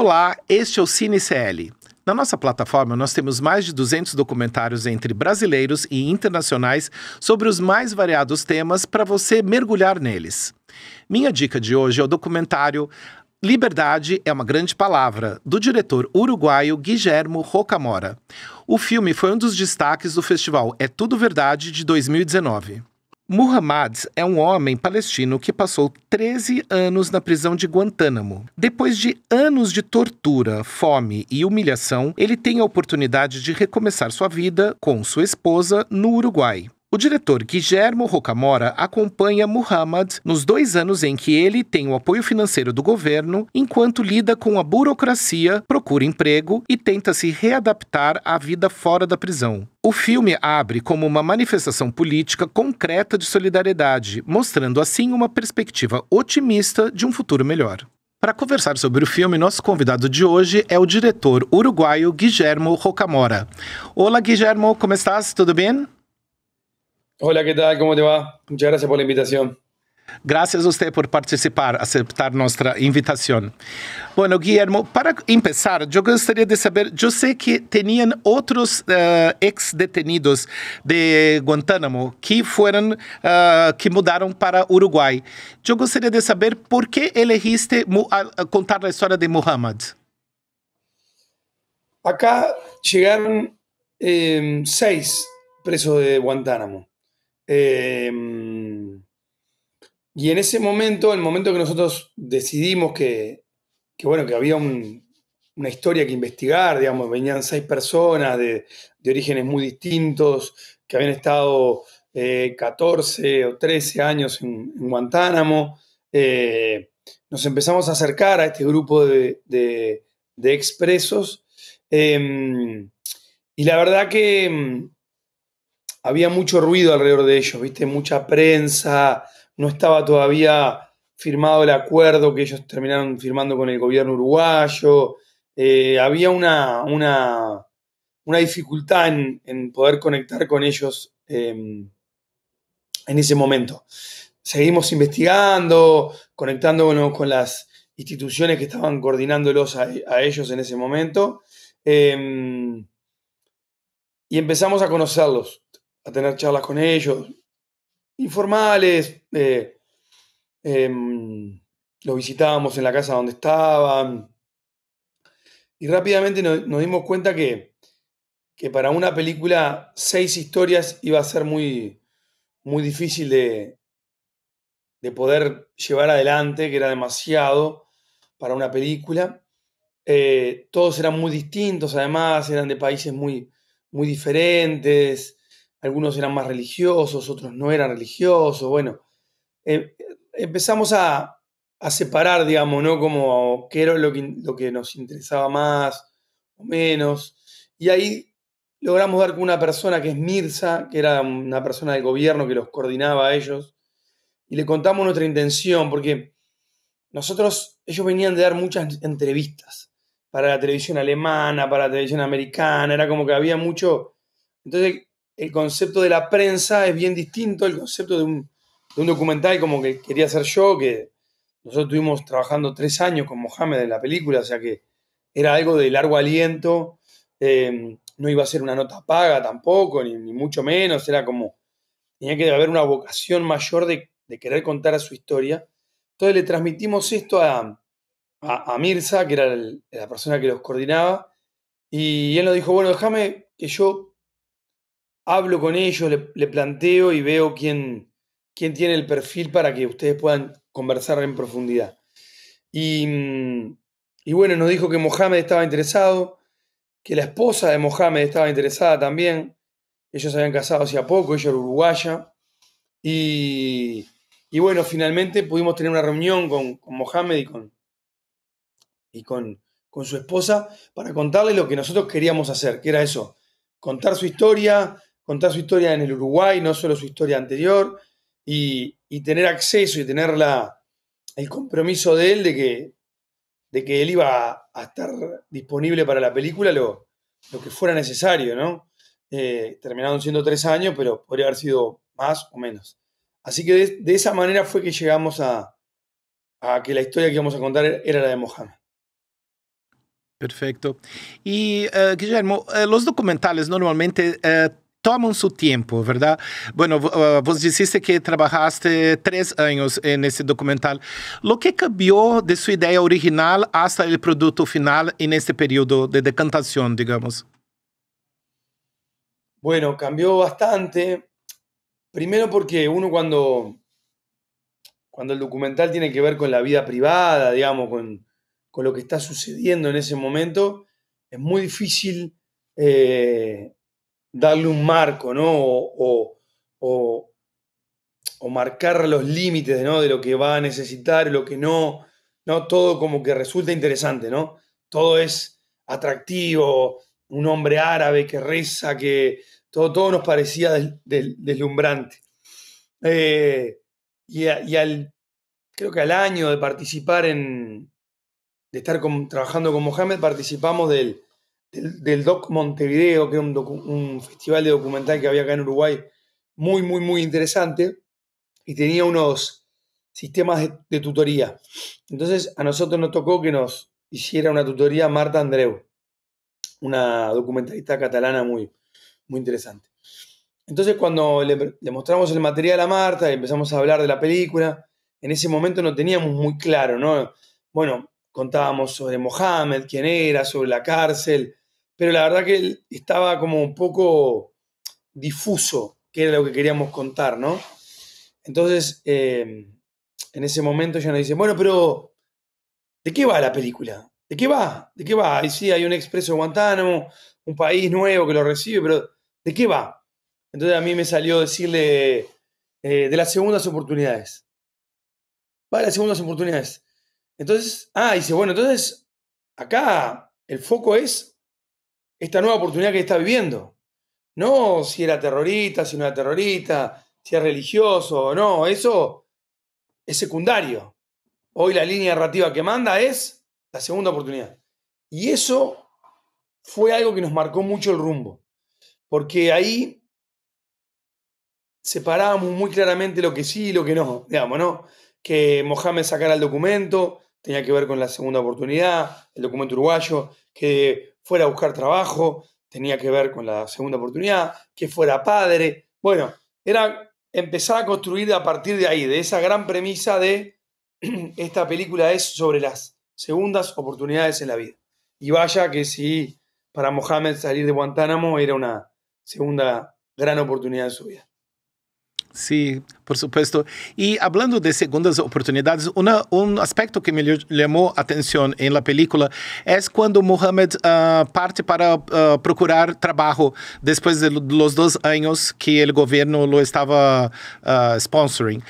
Olá, este é o Cine CL. Na nossa plataforma, nós temos mais de 200 documentários entre brasileiros e internacionais sobre os mais variados temas para você mergulhar neles. Minha dica de hoje é o documentário Liberdade é uma Grande Palavra, do diretor uruguaio Guillermo Rocamora. O filme foi um dos destaques do festival É Tudo Verdade de 2019. Muhammad é um homem palestino que passou 13 anos na prisão de Guantánamo. Depois de anos de tortura, fome e humilhação, ele tem a oportunidade de recomeçar sua vida com sua esposa no Uruguai. O diretor Guillermo Rocamora acompanha Muhammad nos 2 anos em que ele tem o apoio financeiro do governo, enquanto lida com a burocracia, procura emprego e tenta se readaptar à vida fora da prisão. O filme abre como uma manifestação política concreta de solidariedade, mostrando assim uma perspectiva otimista de um futuro melhor. Para conversar sobre o filme, nosso convidado de hoje é o diretor uruguaio Guillermo Rocamora. Olá, Guillermo, como estás? Tudo bem? Hola, ¿qué tal? ¿Cómo te va? Muchas gracias por la invitación. Gracias a usted por participar, aceptar nuestra invitación. Bueno, Guillermo, para empezar, yo gostaria de saber, yo sé que tenían otros ex-detenidos de Guantánamo que fueron, que mudaron para Uruguay. Yo gostaria de saber por qué elegiste contar la historia de Muhammad. Acá llegaron 6 presos de Guantánamo. Y en ese momento, el momento que nosotros decidimos que había una historia que investigar, digamos, venían 6 personas de orígenes muy distintos, que habían estado 14 o 13 años en Guantánamo. Nos empezamos a acercar a este grupo de expresos. Y la verdad que había mucho ruido alrededor de ellos, ¿viste? Mucha prensa, no estaba todavía firmado el acuerdo que ellos terminaron firmando con el gobierno uruguayo. Había una dificultad en poder conectar con ellos en ese momento. Seguimos investigando, conectándonos con las instituciones que estaban coordinándolos a ellos en ese momento. Y empezamos a conocerlos, a tener charlas con ellos, informales. Los visitábamos en la casa donde estaban. Y rápidamente nos dimos cuenta que para una película 6 historias iba a ser muy, muy difícil de poder llevar adelante, que era demasiado para una película. Todos eran muy distintos, además, eran de países muy, muy diferentes. Algunos eran más religiosos, otros no eran religiosos. Bueno, empezamos a separar, digamos, ¿no? Como qué era lo que nos interesaba más o menos. Y ahí logramos dar con una persona que es Mirza, que era una persona del gobierno que los coordinaba a ellos. Y le contamos nuestra intención, porque ellos venían de dar muchas entrevistas para la televisión alemana, para la televisión americana, era como que había mucho. Entonces, el concepto de la prensa es bien distinto al concepto de un documental como que quería hacer yo, que nosotros estuvimos trabajando 3 años con Mohamed en la película, o sea que era algo de largo aliento, no iba a ser una nota paga tampoco, ni mucho menos, era como, tenía que haber una vocación mayor de querer contar su historia. Entonces le transmitimos esto a Mirza, que era la persona que los coordinaba, y él nos dijo, bueno, déjame que yo hablo con ellos, le planteo y veo quién tiene el perfil para que ustedes puedan conversar en profundidad. Y bueno, nos dijo que Mohamed estaba interesado, que la esposa de Mohamed estaba interesada también. Ellos se habían casado hacía poco, ella era uruguaya. Y bueno, finalmente pudimos tener una reunión con Mohamed y con su esposa para contarle lo que nosotros queríamos hacer, que era eso, contar su historia en el Uruguay, no solo su historia anterior, y tener acceso y tener el compromiso de él de que él iba a estar disponible para la película lo que fuera necesario, ¿no? Terminaron siendo 3 años, pero podría haber sido más o menos. Así que de esa manera fue que llegamos a que la historia que íbamos a contar era la de Mohamed. Perfecto. Y Guillermo, los documentales normalmente toman su tiempo, ¿verdad? Bueno, vos dijiste que trabajaste 3 años en ese documental. ¿Lo que cambió de su idea original hasta el producto final en este periodo de decantación, digamos? Bueno, cambió bastante. Primero porque uno cuando el documental tiene que ver con la vida privada, digamos, con lo que está sucediendo en ese momento, es muy difícil eh, darle un marco, ¿no? O- o marcar los límites, ¿no? De lo que va a necesitar y lo que no, ¿no? Todo como que resulta interesante, ¿no? Todo es atractivo, un hombre árabe que reza, que todo nos parecía deslumbrante. Eh, creo que al año de participar de estar trabajando con Mohamed, participamos del Doc Montevideo, que era un festival de documental que había acá en Uruguay, muy, muy, muy interesante, y tenía unos sistemas de tutoría. Entonces a nosotros nos tocó que nos hiciera una tutoría Marta Andreu, una documentalista catalana muy, muy interesante. Entonces cuando le mostramos el material a Marta y empezamos a hablar de la película, en ese momento no teníamos muy claro, ¿no? Bueno, contábamos sobre Mohamed, quién era, sobre la cárcel, pero la verdad que él estaba como un poco difuso qué era lo que queríamos contar, ¿no? Entonces, en ese momento ella nos dice, bueno, pero ¿de qué va la película? ¿De qué va? ¿De qué va? Y sí, hay un expreso de Guantánamo, un país nuevo que lo recibe, pero ¿de qué va? Entonces a mí me salió decirle de las segundas oportunidades. Va, de las segundas oportunidades. Entonces, dice, bueno, entonces acá el foco es esta nueva oportunidad que está viviendo. No si era terrorista, si no era terrorista, si es religioso o no, eso es secundario. Hoy la línea narrativa que manda es la segunda oportunidad. Y eso fue algo que nos marcó mucho el rumbo, porque ahí separábamos muy claramente lo que sí y lo que no, digamos, ¿no? Que Mohamed sacara el documento, tenía que ver con la segunda oportunidad, el documento uruguayo, que fuera a buscar trabajo, tenía que ver con la segunda oportunidad, que fuera padre. Bueno, era empezar a construir a partir de ahí, de esa gran premisa de esta película es sobre las segundas oportunidades en la vida. Y vaya que sí, para Mohamed salir de Guantánamo era una segunda gran oportunidad en su vida. Sí, por supuesto. Y hablando de segundas oportunidades, un aspecto que me llamó atención en la película es cuando Mohamed parte para procurar trabajo después de los 2 años que el gobierno lo estaba sponsoring.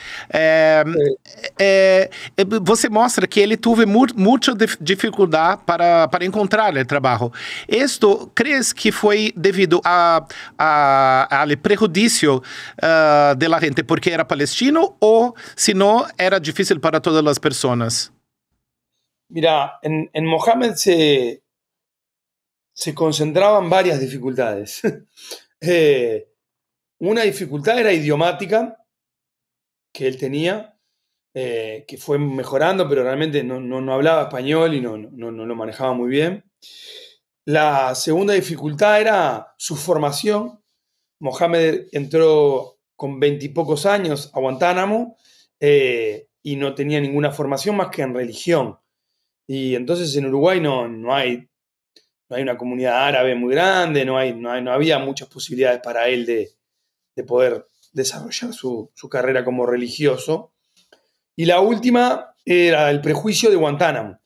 Você mostra que ele teve muita dificuldade para encontrar o trabalho. Esto, ¿crees que foi devido al prejuicio de la gente porque era palestino o si no era difícil para todas las personas? Mira, en Mohamed se concentraban varias dificultades. Una dificultad era idiomática que él tenía, que fue mejorando, pero realmente no hablaba español y no lo manejaba muy bien. La segunda dificultad era su formación. Mohamed entró con 20 y pocos años a Guantánamo y no tenía ninguna formación más que en religión. Y entonces en Uruguay no hay una comunidad árabe muy grande, no había muchas posibilidades para él de poder desarrollar su carrera como religioso. Y la última era el prejuicio de Guantánamo.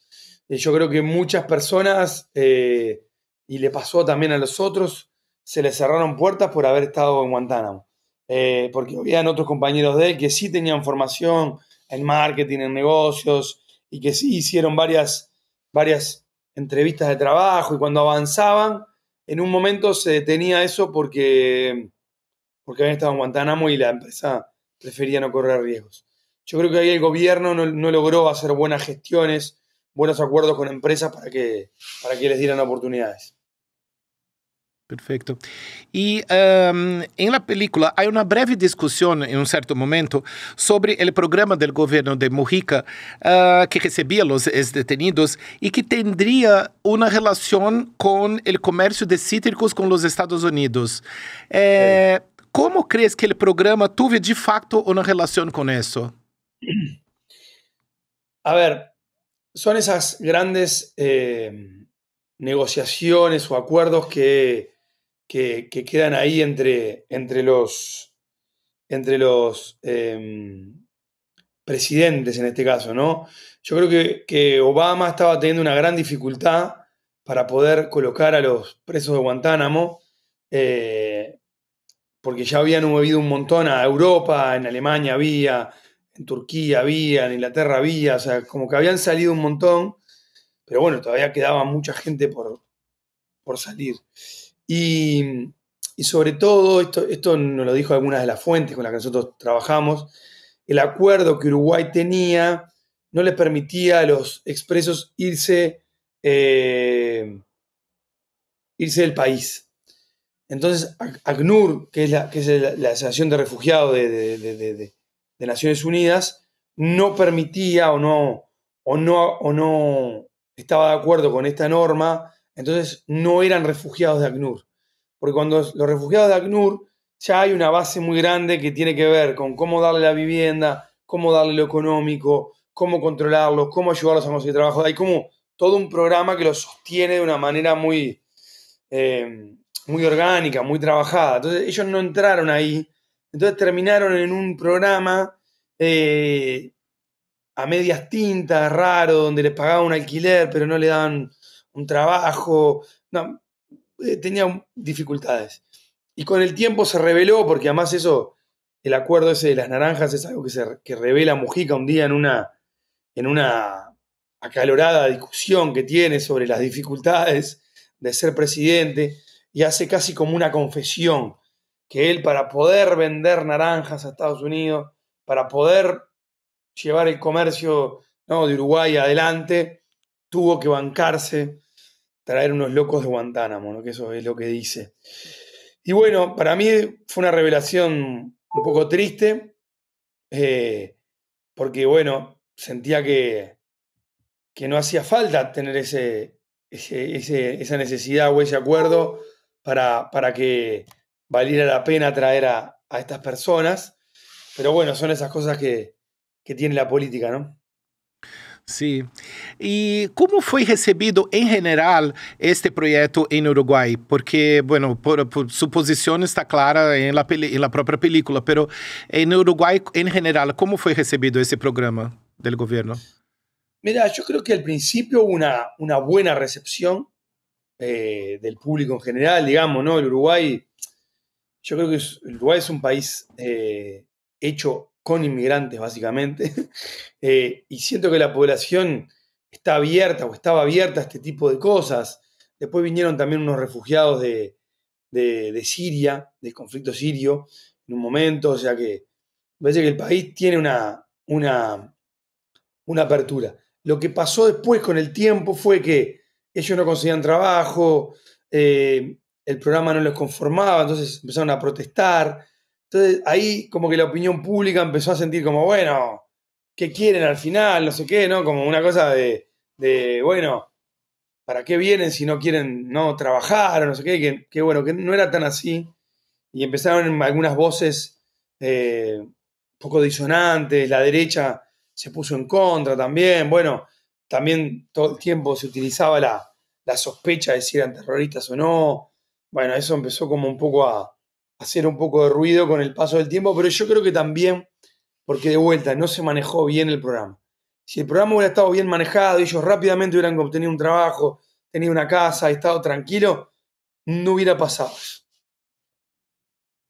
Yo creo que muchas personas, y le pasó también a los otros, se les cerraron puertas por haber estado en Guantánamo. Porque habían otros compañeros de él que sí tenían formación en marketing, en negocios, y que sí hicieron varias entrevistas de trabajo, y cuando avanzaban, en un momento se detenía eso porque habían estado en Guantánamo y la empresa prefería no correr riesgos. Yo creo que ahí el gobierno no logró hacer buenas gestiones, buenos acuerdos con empresas para que les dieran oportunidades. Perfecto. Y en la película hay una breve discusión en un cierto momento sobre el programa del gobierno de Mujica que recibía a los detenidos y que tendría una relación con el comercio de cítricos con los Estados Unidos. ¿Cómo crees que el programa tuvo de facto una relación con eso? A ver, son esas grandes negociaciones o acuerdos que quedan ahí entre los presidentes en este caso, ¿no? Yo creo que Obama estaba teniendo una gran dificultad para poder colocar a los presos de Guantánamo, porque ya habían movido un montón a Europa, en Alemania había, en Turquía había, en Inglaterra había, o sea, como que habían salido un montón, pero bueno, todavía quedaba mucha gente por salir. Y sobre todo, esto nos lo dijo algunas de las fuentes con las que nosotros trabajamos, el acuerdo que Uruguay tenía no les permitía a los expresos irse del país. Entonces, ACNUR, que es la Asociación de Refugiados de Naciones Unidas, no permitía o no estaba de acuerdo con esta norma, entonces no eran refugiados de ACNUR. Porque cuando los refugiados de ACNUR ya hay una base muy grande que tiene que ver con cómo darle la vivienda, cómo darle lo económico, cómo controlarlos, cómo ayudarlos a conseguir trabajo. Hay como todo un programa que los sostiene de una manera muy orgánica, muy trabajada. Entonces ellos no entraron ahí. Entonces terminaron en un programa a medias tintas, raro, donde les pagaban un alquiler, pero no le daban un trabajo. No, tenía dificultades. Y con el tiempo se reveló, porque además eso, el acuerdo ese de las naranjas es algo que revela Mujica un día en una acalorada discusión que tiene sobre las dificultades de ser presidente, y hace casi como una confesión, que él, para poder vender naranjas a Estados Unidos, para poder llevar el comercio, ¿no?, de Uruguay adelante, tuvo que bancarse traer unos locos de Guantánamo, ¿no?, que eso es lo que dice. Y bueno, para mí fue una revelación un poco triste, porque bueno, sentía que no hacía falta tener esa necesidad o ese acuerdo para que valiera la pena traer a estas personas. Pero bueno, son esas cosas que tiene la política, ¿no? Sí. ¿Y cómo fue recibido en general este proyecto en Uruguay? Porque, bueno, por su posición está clara en la propia película, pero en Uruguay en general, ¿cómo fue recibido ese programa del gobierno? Mira, yo creo que al principio hubo una buena recepción del público en general, digamos, ¿no? El Uruguay, yo creo que el Uruguay es un país hecho con inmigrantes, básicamente, y siento que la población está abierta o estaba abierta a este tipo de cosas. Después vinieron también unos refugiados de Siria, del conflicto sirio, en un momento, o sea que me parece que el país tiene una apertura. Lo que pasó después con el tiempo fue que ellos no conseguían trabajo, el programa no les conformaba, entonces empezaron a protestar. Entonces ahí como que la opinión pública empezó a sentir como, bueno, ¿qué quieren al final? No sé qué, ¿no? Como una cosa bueno, ¿para qué vienen si no quieren no trabajar o no sé qué? Que bueno, que no era tan así. Y empezaron algunas voces un poco disonantes, la derecha se puso en contra también. Bueno, también todo el tiempo se utilizaba la sospecha de si eran terroristas o no. Bueno, eso empezó como un poco a hacer un poco de ruido con el paso del tiempo, pero yo creo que también porque de vuelta no se manejó bien el programa. Si el programa hubiera estado bien manejado y ellos rápidamente hubieran obtenido un trabajo, tenido una casa y estado tranquilo, no hubiera pasado eso.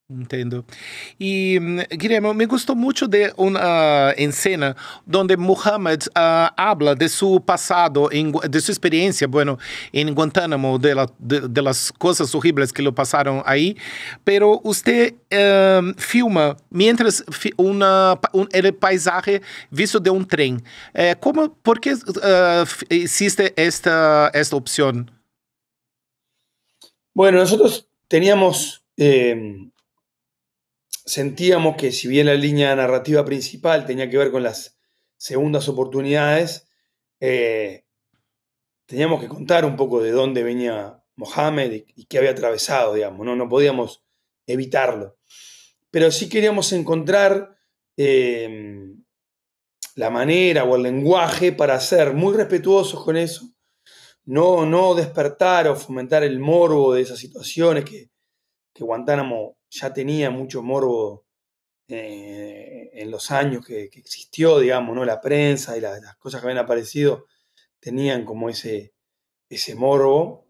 Entiendo. Y Guillermo, me gustó mucho de una escena donde Muhammad habla de su pasado, de su experiencia, bueno, en Guantánamo, de las cosas horribles que lo pasaron ahí, pero usted filma mientras el paisaje visto de un tren. ¿Por qué existe esta opción? Bueno, nosotros teníamos, sentíamos que si bien la línea narrativa principal tenía que ver con las segundas oportunidades, teníamos que contar un poco de dónde venía Mohamed y qué había atravesado, digamos, ¿no? No podíamos evitarlo. Pero sí queríamos encontrar la manera o el lenguaje para ser muy respetuosos con eso, no despertar o fomentar el morbo de esas situaciones que Guantánamo ya tenía mucho morbo en los años que existió, digamos, ¿no? La prensa y las cosas que habían aparecido tenían como ese morbo.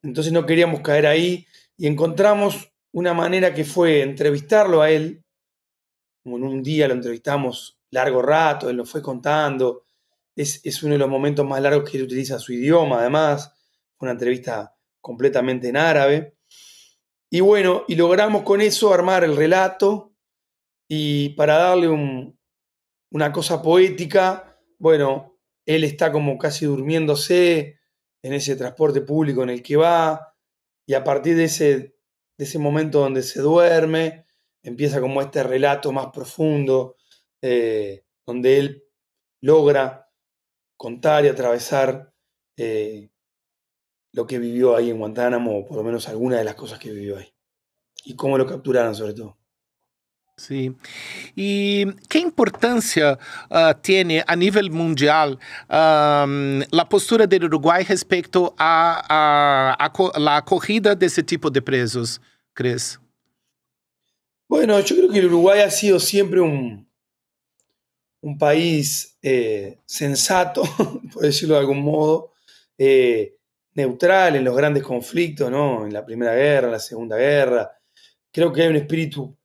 Entonces no queríamos caer ahí y encontramos una manera que fue entrevistarlo a él. Como en un día lo entrevistamos largo rato, él nos fue contando. Es uno de los momentos más largos que él utiliza su idioma, además. Fue una entrevista completamente en árabe. Y bueno, y logramos con eso armar el relato y para darle una cosa poética, bueno, él está como casi durmiéndose en ese transporte público en el que va y a partir de ese momento donde se duerme, empieza como este relato más profundo, donde él logra contar y atravesar lo que vivió ahí en Guantánamo, o por lo menos algunas de las cosas que vivió ahí, y cómo lo capturaron sobre todo. Sí. ¿Y qué importancia tiene a nivel mundial la postura del Uruguay respecto a la acogida de ese tipo de presos, crees? Bueno, yo creo que el Uruguay ha sido siempre un país sensato, por decirlo de algún modo, neutral en los grandes conflictos, ¿no? En la Primera Guerra, en la Segunda Guerra. Creo que hay un espíritu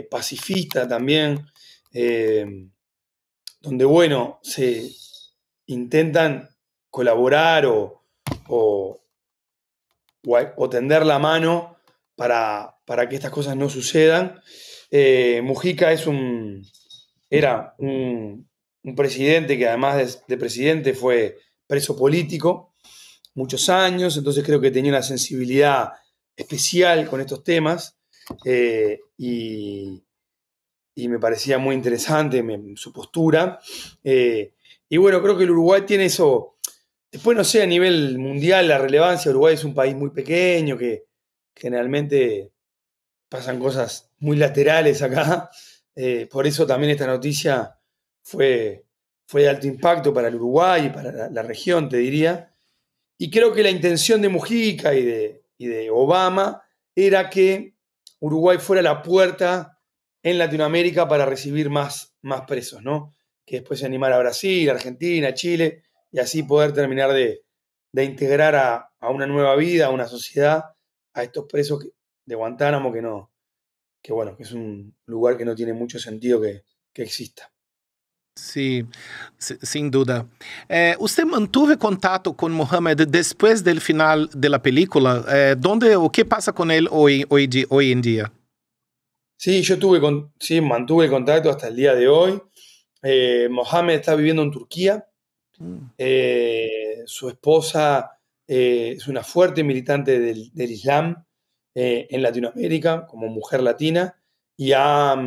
pacifista también, donde, bueno, se intentan colaborar o, o tender la mano para que estas cosas no sucedan. Mujica era un presidente que además de presidente fue preso político muchos años, entonces creo que tenía una sensibilidad especial con estos temas y me parecía muy interesante su postura. Y bueno, creo que el Uruguay tiene eso. Después, no sé, a nivel mundial, la relevancia, Uruguay es un país muy pequeño que generalmente pasan cosas muy laterales acá. Por eso también esta noticia fue, fue de alto impacto para el Uruguay y para la región, te diría. Y creo que la intención de Mujica y de Obama era que Uruguay fuera la puerta en Latinoamérica para recibir más presos, ¿no? Que después se animara a Brasil, Argentina, Chile, y así poder terminar de integrar a una nueva vida, a una sociedad, a estos presos de Guantánamo que no, que bueno, que es un lugar que no tiene mucho sentido que exista. Sí, sin duda. ¿Usted mantuvo contacto con Mohamed después del final de la película? ¿Dónde o qué pasa con él hoy en día? Sí, sí, mantuve el contacto hasta el día de hoy. Mohamed está viviendo en Turquía. Mm. Su esposa es una fuerte militante del Islam en Latinoamérica, como mujer latina, y ha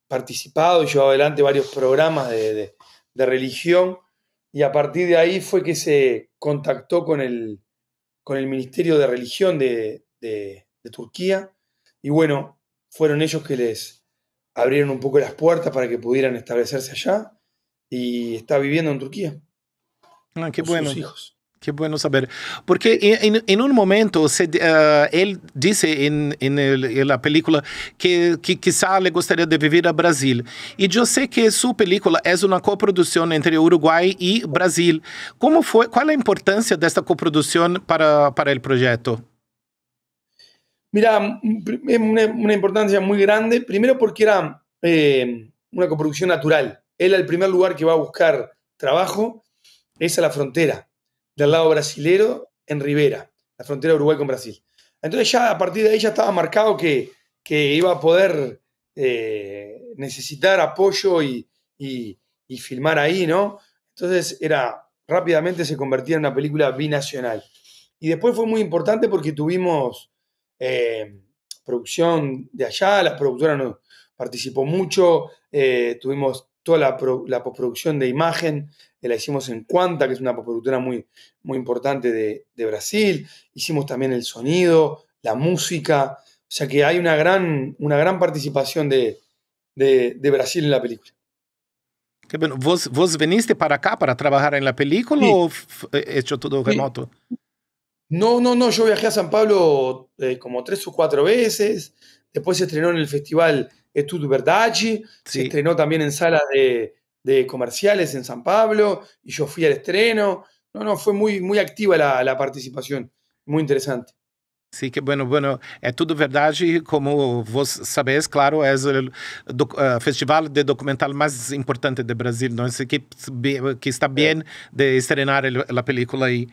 participado y llevado adelante varios programas de religión, y a partir de ahí fue que se contactó con el Ministerio de Religión de Turquía, y bueno, fueron ellos que les abrieron un poco las puertas para que pudieran establecerse allá, y está viviendo en Turquía Ah, qué con sus bueno. hijos. Qué bueno saber. Porque en un momento él dice en la película que quizá le gustaría de vivir a Brasil. Y yo sé que su película es una coproducción entre Uruguay y Brasil. ¿Cómo fue? ¿Cuál es la importancia de esta coproducción para el proyecto? Mira, es una importancia muy grande, primero porque era una coproducción natural. Él, el primer lugar que va a buscar trabajo es a la frontera, del lado brasilero, en Rivera, la frontera de Uruguay con Brasil. Entonces ya a partir de ahí ya estaba marcado que iba a poder necesitar apoyo y filmar ahí, ¿no? Entonces rápidamente se convertía en una película binacional. Y después fue muy importante porque tuvimos eh, producción de allá, la productora nos participó mucho, tuvimos toda la postproducción de imagen, la hicimos en Quanta, que es una postproductora muy importante de Brasil, hicimos también el sonido, la música, o sea que hay una gran participación de Brasil en la película. Que bueno, vos viniste para acá para trabajar en la película Sí, o hecho todo sí. remoto? No, no, no, yo viajé a San Pablo como 3 o 4 veces. Después se estrenó en el festival Etudo Verdade, se Sí. estrenó también en salas de comerciales en San Pablo y yo fui al estreno. No, no, fue muy activa la participación, muy interesante. Sim, que bueno, bueno, é tudo verdade, como vos sabés, claro, é o festival de documental mais importante do Brasil, não é que está Eh, bem de estrenar a película aí.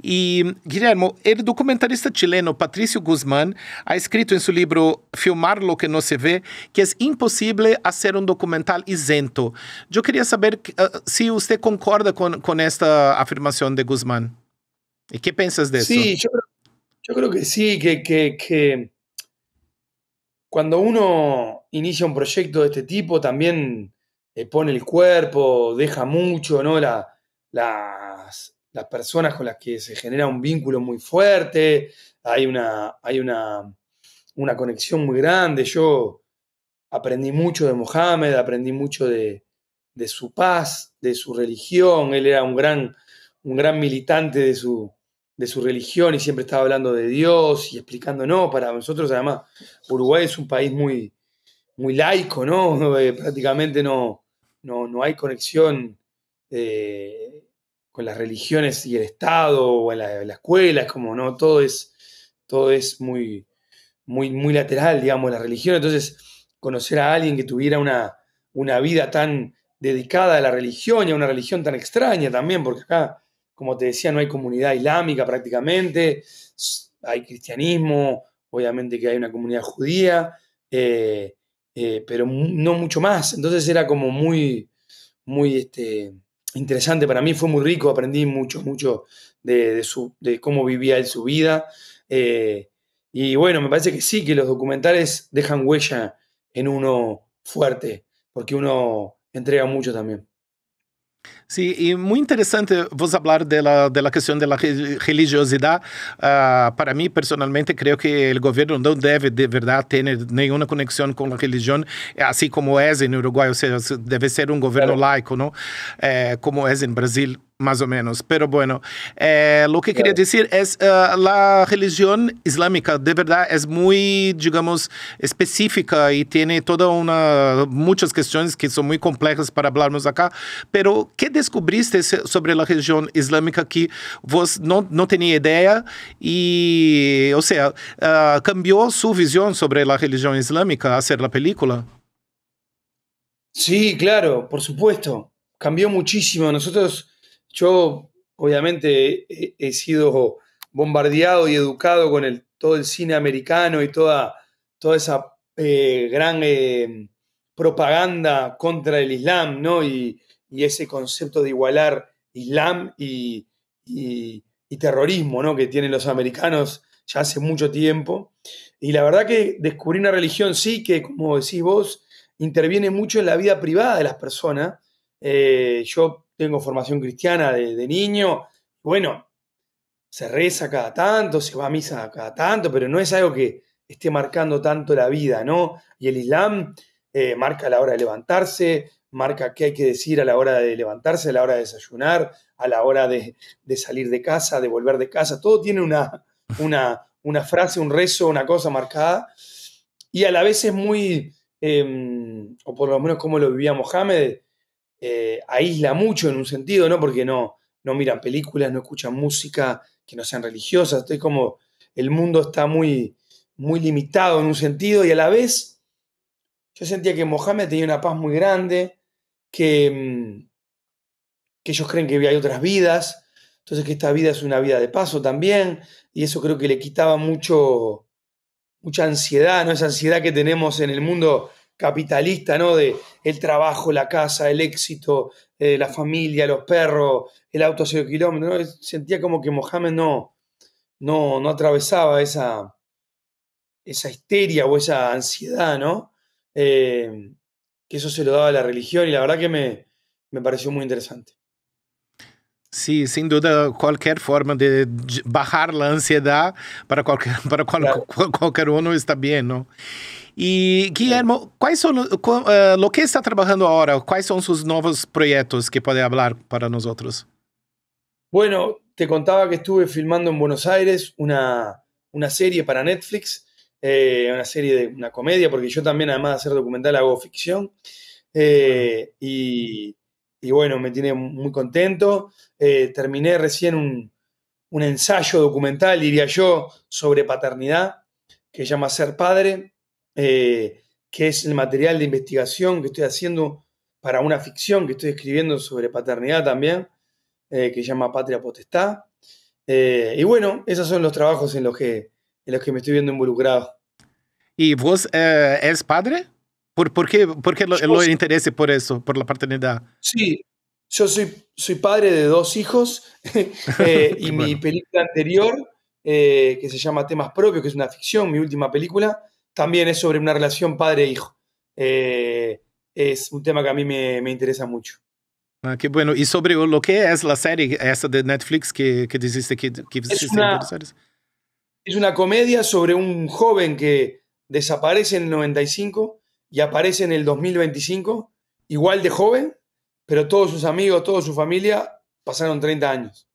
E, Guillermo, o documentarista chileno Patricio Guzmán ha escrito em seu livro Filmar lo que no se vê que é impossível fazer um documental isento. Eu queria saber se você concorda com esta afirmação de Guzmán. E que pensas disso? sí, yo creo que sí, que cuando uno inicia un proyecto de este tipo también pone el cuerpo, deja mucho, ¿no? Las personas con las que se genera un vínculo muy fuerte, hay una conexión muy grande. Yo aprendí mucho de Mohammed, aprendí mucho de su paz, de su religión. Él era un gran militante de su religión y siempre estaba hablando de Dios y explicando, no, para nosotros además Uruguay es un país muy laico, ¿no? Prácticamente no hay conexión con las religiones y el Estado o en la escuela, es como, ¿no? Todo es muy lateral, digamos, la religión. Entonces, conocer a alguien que tuviera una vida tan dedicada a la religión y a una religión tan extraña también, porque acá, como te decía, no hay comunidad islámica prácticamente, hay cristianismo, obviamente que hay una comunidad judía, eh, pero no mucho más. Entonces era como muy interesante para mí, fue muy rico, aprendí mucho de cómo vivía él su vida. eh, y bueno, me parece que sí, que los documentales dejan huella en uno fuerte, porque uno entrega mucho también. Sí, y muy interesante vos hablar de la cuestión de la religiosidad. Para mí, personalmente, creo que el gobierno no debe de verdad tener ninguna conexión con la religión, así como es en Uruguay, o sea, debe ser un gobierno Claro, laico, ¿no? Como es en Brasil. Más o menos. Pero bueno, lo que quería claro. decir es, la religión islámica de verdad es muy, digamos, específica y tiene muchas cuestiones que son muy complejas para hablarnos acá. Pero, ¿qué descubriste sobre la religión islámica que vos no tenía idea? Y, o sea, ¿cambió su visión sobre la religión islámica al hacer la película? Sí, claro, por supuesto. Cambió muchísimo. Yo obviamente he sido bombardeado y educado con todo el cine americano y toda esa gran propaganda contra el Islam, ¿no? Y ese concepto de igualar Islam y terrorismo, ¿no? Que tienen los americanos ya hace mucho tiempo. Y la verdad que descubrí una religión, sí, que como decís vos, interviene mucho en la vida privada de las personas. Yo tengo formación cristiana de niño. Bueno, se reza cada tanto, se va a misa cada tanto, pero no es algo que esté marcando tanto la vida, ¿no? Y el Islam marca la hora de levantarse, marca qué hay que decir a la hora de levantarse, a la hora de desayunar, a la hora de salir de casa, de volver de casa. Todo tiene una frase, un rezo, una cosa marcada. Y a la vez es o por lo menos como lo vivía Mohamed, aísla mucho en un sentido, ¿no? Porque no miran películas, no escuchan música que no sean religiosas. Entonces, como el mundo está muy limitado en un sentido y a la vez yo sentía que Mohamed tenía una paz muy grande, que ellos creen que hay otras vidas, entonces que esta vida es una vida de paso también, y eso creo que le quitaba mucha ansiedad, ¿no? Esa ansiedad que tenemos en el mundo capitalista, ¿no? De el trabajo, la casa, el éxito, la familia, los perros, el auto a 0 kilómetros, ¿no? Sentía como que Mohamed no atravesaba esa histeria o esa ansiedad, ¿no? Que eso se lo daba la religión y la verdad que me pareció muy interesante. Sí, sin duda, cualquier forma de bajar la ansiedad Claro, cualquier uno está bien, ¿no? Y, sí. Guillermo, ¿cuáles son lo que está trabajando ahora? ¿Cuáles son sus nuevos proyectos que puede hablar para nosotros? Bueno, te contaba que estuve filmando en Buenos Aires una serie para Netflix, una serie de una comedia, porque yo también, además de hacer documental, hago ficción. Qué bueno. Y bueno, me tiene muy contento. Terminé recién un ensayo documental, diría yo, sobre paternidad, que se llama Ser Padre, que es el material de investigación que estoy haciendo para una ficción que estoy escribiendo sobre paternidad también, que se llama Patria Potestad. Y bueno, esos son los trabajos en los que me estoy viendo involucrado. ¿Y vos eres padre? ¿Por qué Yo, lo interés por eso, por la paternidad? sí, yo soy padre de 2 hijos, Qué y mi bueno. película anterior, que se llama Temas Propios, que es una ficción, mi última película, también es sobre una relación padre-hijo. Es un tema que a mí me interesa mucho. Ah, qué bueno. ¿Y sobre lo que es la serie esa de Netflix que dijiste que Es hiciste en una Buenos Aires? es una comedia sobre un joven que desaparece en el 95 y aparece en el 2025, igual de joven, pero todos sus amigos, toda su familia pasaron 30 años.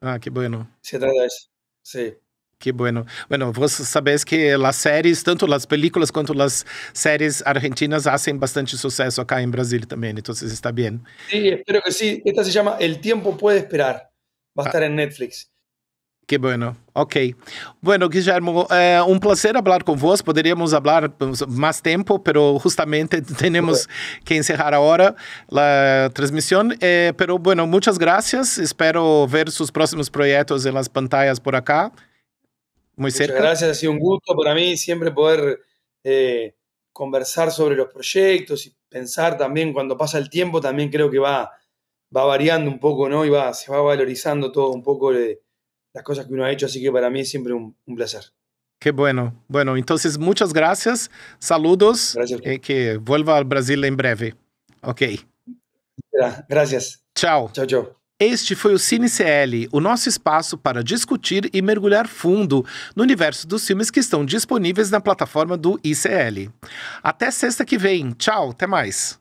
Ah, qué bueno. Se trata de eso. Sí. Qué bueno. Bueno, vos sabés que las series, tanto las películas quanto las series argentinas hacen bastante suceso acá en Brasil también, entonces está bien. Sí, espero que sí. Esta se llama El tiempo puede esperar. Va a Ah, estar en Netflix. qué bueno. Ok. Bueno, Guillermo, un placer hablar con vos. Poderíamos hablar más tiempo, pero justamente Súper. tenemos que encerrar ahora la transmisión. Pero bueno, muchas gracias. Espero ver sus próximos proyectos en las pantallas por acá, muy Muchas cerca. gracias. Ha sido un gusto para mí siempre poder conversar sobre los proyectos y pensar también cuando pasa el tiempo, también creo que va variando un poco, ¿no? Se va valorizando todo un poco de las cosas que uno ha hecho, así que para mí es siempre un placer. Qué bueno. Bueno, entonces muchas gracias. Saludos. Gracias. Que vuelva al Brasil en breve. Ok. Gracias. Tchau. Chao, chao. Este foi o Cine CL, o nosso espaço para discutir e mergulhar fundo no universo dos filmes que estão disponíveis na plataforma do ICL. Até sexta que vem. Tchau, até mais.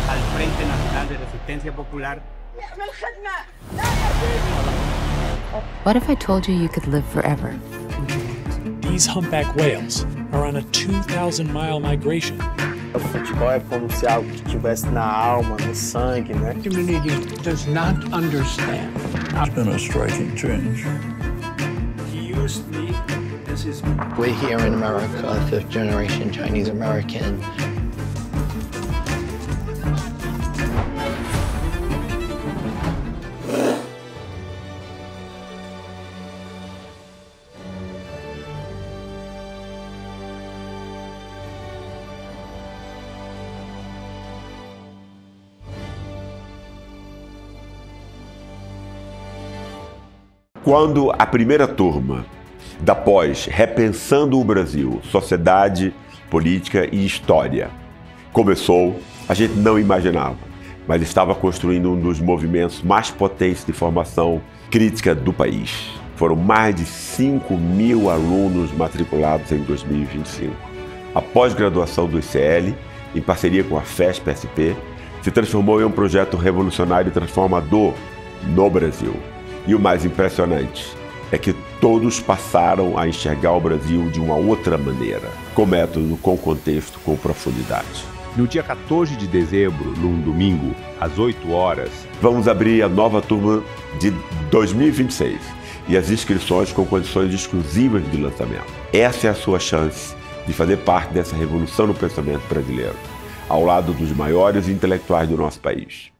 Al Frente Nacional de Resistencia Popular. What if I told you you could live forever? These humpback whales are on a 2,000-mile migration. O futebol é como se algo que estivesse na alma, no sangue, né? Community does not understand. It's been a striking change. He used me as his. We're here in America, fifth generation Chinese American. Quando a primeira turma da pós Repensando o Brasil, Sociedade, Política e História começou, a gente não imaginava, mas estava construindo um dos movimentos mais potentes de formação crítica do país. Foram mais de 5.000 alunos matriculados em 2025. A pós-graduação do ICL, em parceria com a FESP-SP, se transformou em um projeto revolucionário e transformador no Brasil. E o mais impressionante é que todos passaram a enxergar o Brasil de uma outra maneira, com método, com contexto, com profundidade. No dia 14 de dezembro, num domingo, às 8 horas, vamos abrir a nova turma de 2026 e as inscrições com condições exclusivas de lançamento. Essa é a sua chance de fazer parte dessa revolução no pensamento brasileiro, ao lado dos maiores intelectuais do nosso país.